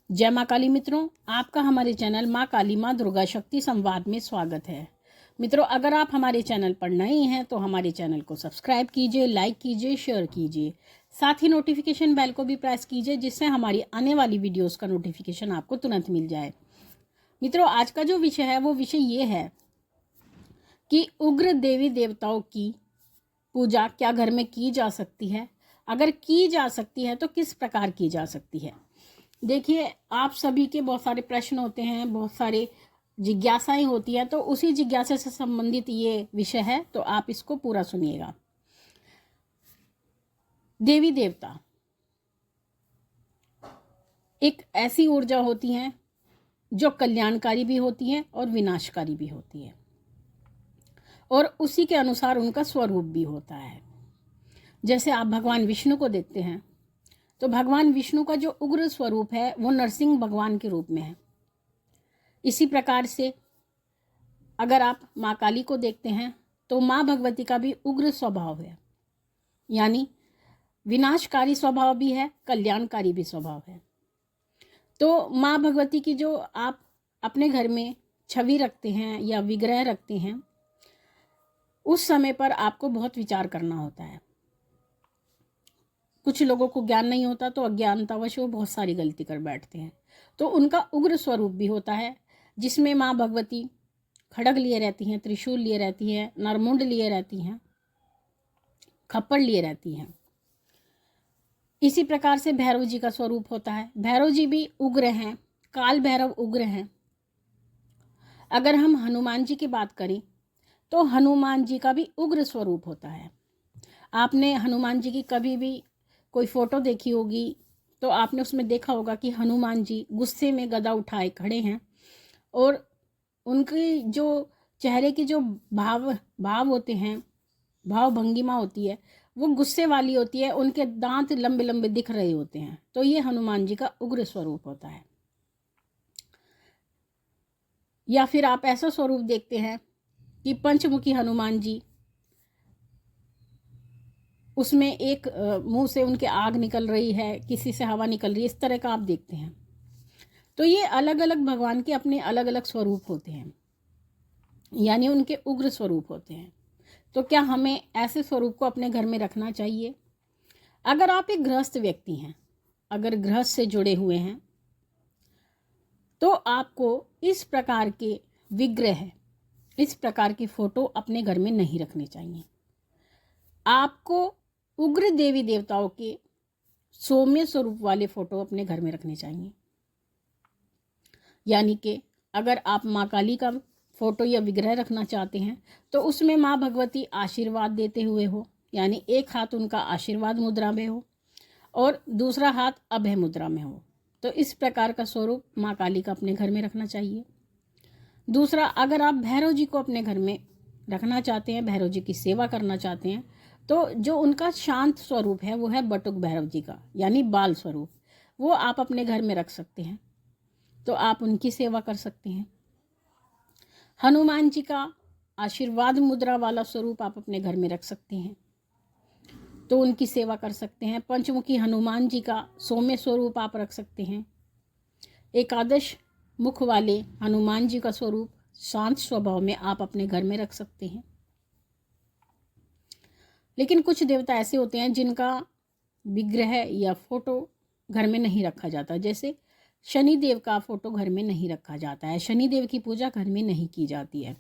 जय माँ काली मित्रों, आपका हमारे चैनल माँ काली माँ दुर्गा शक्ति संवाद में स्वागत है। मित्रों, अगर आप हमारे चैनल पर नए हैं तो हमारे चैनल को सब्सक्राइब कीजिए, लाइक कीजिए, शेयर कीजिए। साथ ही नोटिफिकेशन बेल को भी प्रेस कीजिए, जिससे हमारी आने वाली वीडियोस का नोटिफिकेशन आपको तुरंत मिल जाए। मित्रों, आज का जो विषय है वो विषय ये है कि उग्र देवी देवताओं की पूजा क्या घर में की जा सकती है, अगर की जा सकती है तो किस प्रकार की जा सकती है। देखिए, आप सभी के बहुत सारे प्रश्न होते हैं, बहुत सारे जिज्ञासाएं होती हैं, तो उसी जिज्ञासा से संबंधित ये विषय है, तो आप इसको पूरा सुनिएगा। देवी देवता एक ऐसी ऊर्जा होती हैं जो कल्याणकारी भी होती हैं और विनाशकारी भी होती है, और उसी के अनुसार उनका स्वरूप भी होता है। जैसे आप भगवान विष्णु को देखते हैं तो भगवान विष्णु का जो उग्र स्वरूप है वो नरसिंह भगवान के रूप में है। इसी प्रकार से अगर आप माँ काली को देखते हैं तो माँ भगवती का भी उग्र स्वभाव है, यानी विनाशकारी स्वभाव भी है, कल्याणकारी भी स्वभाव है। तो माँ भगवती की जो आप अपने घर में छवि रखते हैं या विग्रह रखते हैं, उस समय पर आपको बहुत विचार करना होता है। कुछ लोगों को ज्ञान नहीं होता तो अज्ञानतावश वो बहुत सारी गलती कर बैठते हैं। तो उनका उग्र स्वरूप भी होता है, जिसमें माँ भगवती खड्ग लिए रहती हैं, त्रिशूल लिए रहती हैं, नरमुंड लिए रहती हैं, खप्पड़ लिए रहती हैं। इसी प्रकार से भैरव जी का स्वरूप होता है। भैरव जी भी उग्र हैं, काल भैरव उग्र हैं। अगर हम हनुमान जी की बात करें तो हनुमान जी का भी उग्र स्वरूप होता है। आपने हनुमान जी की कभी भी कोई फोटो देखी होगी तो आपने उसमें देखा होगा कि हनुमान जी गुस्से में गदा उठाए खड़े हैं, और उनकी जो चेहरे की जो भाव होते हैं, भाव भंगिमा होती है, वो गुस्से वाली होती है। उनके दांत लंबे लंबे दिख रहे होते हैं, तो ये हनुमान जी का उग्र स्वरूप होता है। या फिर आप ऐसा स्वरूप देखते हैं कि पंचमुखी हनुमान जी, उसमें एक मुंह से उनके आग निकल रही है, किसी से हवा निकल रही है, इस तरह का आप देखते हैं। तो ये अलग अलग भगवान के अपने अलग अलग स्वरूप होते हैं, यानी उनके उग्र स्वरूप होते हैं। तो क्या हमें ऐसे स्वरूप को अपने घर में रखना चाहिए? अगर आप एक गृहस्थ व्यक्ति हैं, अगर गृहस्थ से जुड़े हुए हैं, तो आपको इस प्रकार के विग्रह, इस प्रकार की फोटो अपने घर में नहीं रखनी चाहिए। आपको उग्र देवी देवताओं के सौम्य स्वरूप वाले फोटो अपने घर में रखने चाहिए। यानी कि अगर आप माँ काली का फोटो या विग्रह रखना चाहते हैं तो उसमें माँ भगवती आशीर्वाद देते हुए हो, यानी एक हाथ उनका आशीर्वाद मुद्रा में हो और दूसरा हाथ अभय मुद्रा में हो। तो इस प्रकार का स्वरूप माँ काली का अपने घर में रखना चाहिए। दूसरा, अगर आप भैरव जी को अपने घर में रखना चाहते हैं, भैरव जी की सेवा करना चाहते हैं, तो जो उनका शांत स्वरूप है वो है बटुक भैरव जी का, यानी बाल स्वरूप, वो आप अपने घर में रख सकते हैं। तो आप उनकी सेवा कर सकते हैं। हनुमान जी का आशीर्वाद मुद्रा वाला स्वरूप आप अपने घर में रख सकते हैं, तो उनकी सेवा कर सकते हैं। पंचमुखी हनुमान जी का सौम्य स्वरूप आप रख सकते हैं। एकादश मुख वाले हनुमान जी का स्वरूप शांत स्वभाव में आप अपने घर में रख सकते हैं। लेकिन कुछ देवता ऐसे होते हैं जिनका विग्रह या फोटो घर में नहीं रखा जाता। जैसे शनिदेव का फोटो घर में नहीं रखा जाता है, शनिदेव की पूजा घर में नहीं की जाती है।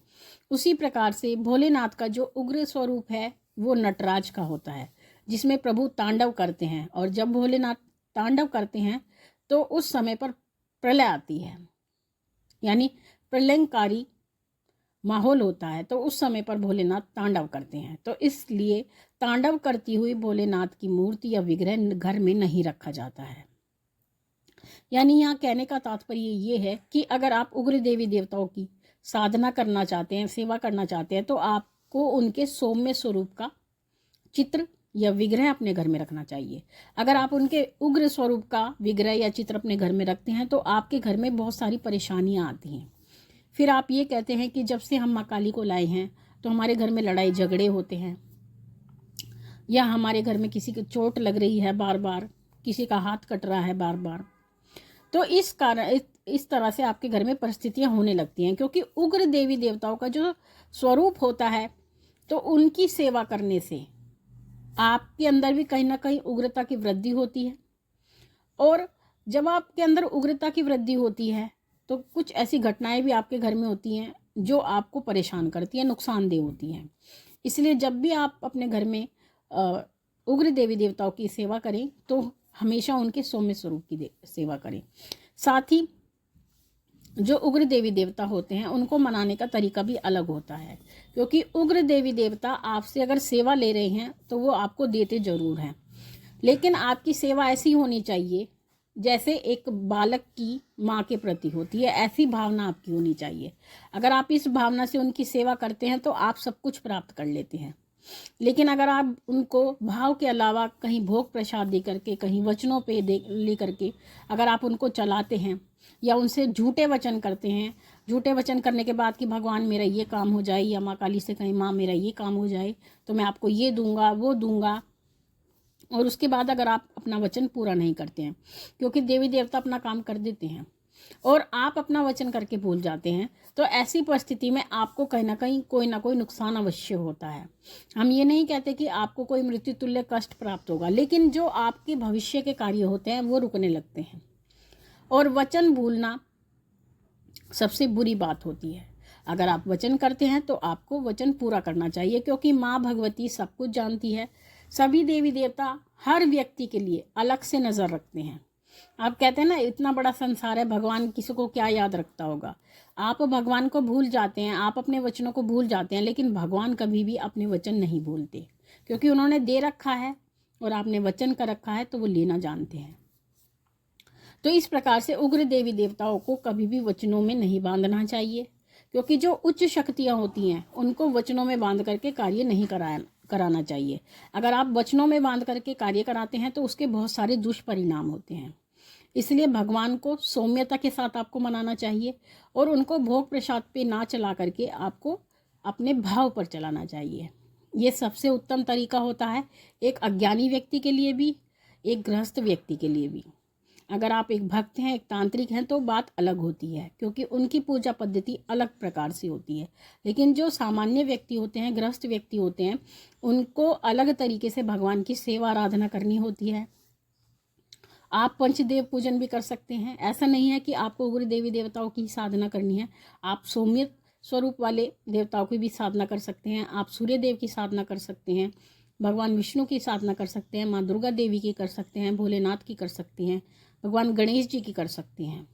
उसी प्रकार से भोलेनाथ का जो उग्र स्वरूप है वो नटराज का होता है, जिसमें प्रभु तांडव करते हैं, और जब भोलेनाथ तांडव करते हैं तो उस समय पर प्रलय आती है, यानी प्रलयंकारी माहौल होता है, तो उस समय पर भोलेनाथ तांडव करते हैं। तो इसलिए तांडव करती हुई भोलेनाथ की मूर्ति या विग्रह घर में नहीं रखा जाता है। यानी यहाँ कहने का तात्पर्य ये है कि अगर आप उग्र देवी देवताओं की साधना करना चाहते हैं, सेवा करना चाहते हैं, तो आपको उनके सौम्य स्वरूप का चित्र या विग्रह अपने घर में रखना चाहिए। अगर आप उनके उग्र स्वरूप का विग्रह या चित्र अपने घर में रखते हैं तो आपके घर में बहुत सारी परेशानियाँ आती हैं। फिर आप ये कहते हैं कि जब से हम माँ काली को लाए हैं तो हमारे घर में लड़ाई झगड़े होते हैं, या हमारे घर में किसी की चोट लग रही है बार बार, किसी का हाथ कट रहा है बार बार। तो इस कारण इस तरह से आपके घर में परिस्थितियां होने लगती हैं, क्योंकि उग्र देवी देवताओं का जो स्वरूप होता है, तो उनकी सेवा करने से आपके अंदर भी कहीं ना कहीं उग्रता की वृद्धि होती है। और जब आपके अंदर उग्रता की वृद्धि होती है तो कुछ ऐसी घटनाएं भी आपके घर में होती हैं जो आपको परेशान करती हैं, नुकसानदेह होती हैं। इसलिए जब भी आप अपने घर में उग्र देवी देवताओं की सेवा करें तो हमेशा उनके सौम्य स्वरूप की सेवा करें। साथ ही जो उग्र देवी देवता होते हैं उनको मनाने का तरीका भी अलग होता है, क्योंकि उग्र देवी देवता आपसे अगर सेवा ले रहे हैं तो वो आपको देते ज़रूर हैं, लेकिन आपकी सेवा ऐसी होनी चाहिए जैसे एक बालक की माँ के प्रति होती है, ऐसी भावना आपकी होनी चाहिए। अगर आप इस भावना से उनकी सेवा करते हैं तो आप सब कुछ प्राप्त कर लेते हैं। लेकिन अगर आप उनको भाव के अलावा कहीं भोग प्रसाद दे करके, कहीं वचनों पे दे ले करके अगर आप उनको चलाते हैं या उनसे झूठे वचन करते हैं, झूठे वचन करने के बाद कि भगवान मेरा ये काम हो जाए, या माँ काली से कहीं माँ मेरा ये काम हो जाए तो मैं आपको ये दूंगा वो दूंगा, और उसके बाद अगर आप अपना वचन पूरा नहीं करते हैं, क्योंकि देवी देवता अपना काम कर देते हैं और आप अपना वचन करके भूल जाते हैं, तो ऐसी परिस्थिति में आपको कहीं ना कोई नुकसान अवश्य होता है। हम ये नहीं कहते कि आपको कोई मृत्यु तुल्य कष्ट प्राप्त होगा, लेकिन जो आपके भविष्य के कार्य होते हैं वो रुकने लगते हैं। और वचन भूलना सबसे बुरी बात होती है। अगर आप वचन करते हैं तो आपको वचन पूरा करना चाहिए, क्योंकि माँ भगवती सब कुछ जानती है। सभी देवी देवता हर व्यक्ति के लिए अलग से नज़र रखते हैं। आप कहते हैं ना, इतना बड़ा संसार है, भगवान किसी को क्या याद रखता होगा। आप भगवान को भूल जाते हैं, आप अपने वचनों को भूल जाते हैं, लेकिन भगवान कभी भी अपने वचन नहीं भूलते, क्योंकि उन्होंने दे रखा है और आपने वचन कर रखा है तो वो लेना जानते हैं। तो इस प्रकार से उग्र देवी देवताओं को कभी भी वचनों में नहीं बांधना चाहिए, क्योंकि जो उच्च शक्तियाँ होती हैं उनको वचनों में बांध करके कार्य नहीं कराना चाहिए। अगर आप वचनों में बांध करके कार्य कराते हैं तो उसके बहुत सारे दुष्परिणाम होते हैं। इसलिए भगवान को सौम्यता के साथ आपको मनाना चाहिए और उनको भोग प्रसाद पे ना चला करके आपको अपने भाव पर चलाना चाहिए। ये सबसे उत्तम तरीका होता है, एक अज्ञानी व्यक्ति के लिए भी, एक गृहस्थ व्यक्ति के लिए भी। अगर आप एक भक्त हैं, एक तांत्रिक हैं, तो बात अलग होती है, क्योंकि उनकी पूजा पद्धति अलग प्रकार से होती है। लेकिन जो सामान्य व्यक्ति होते हैं, गृहस्थ व्यक्ति होते हैं, उनको अलग तरीके से भगवान की सेवा आराधना करनी होती है। आप पंचदेव पूजन भी कर सकते हैं। ऐसा नहीं है कि आपको उग्र देवी देवताओं की साधना करनी है, आप सौम्य स्वरूप वाले देवताओं की भी साधना कर सकते हैं। आप सूर्य देव की साधना कर सकते हैं, भगवान विष्णु की साधना कर सकते हैं, माँ दुर्गा देवी की कर सकते हैं, भोलेनाथ की कर सकते हैं, भगवान गणेश जी की कर सकते हैं।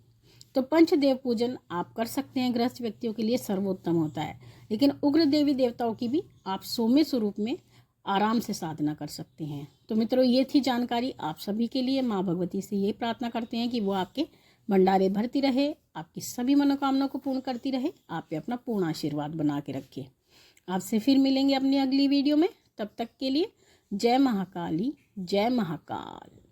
तो पंचदेव पूजन आप कर सकते हैं, गृहस्थ व्यक्तियों के लिए सर्वोत्तम होता है। लेकिन उग्र देवी देवताओं की भी आप सौम्य स्वरूप में आराम से साधना कर सकते हैं। तो मित्रों, ये थी जानकारी आप सभी के लिए। माँ भगवती से ये प्रार्थना करते हैं कि वो आपके भंडारे भरती रहे, आपकी सभी मनोकामनाओं को पूर्ण करती रहे, आप पे अपना पूर्ण आशीर्वाद बना के रखे। आपसे फिर मिलेंगे अपनी अगली वीडियो में। तब तक के लिए जय महाकाली, जय महाकाल।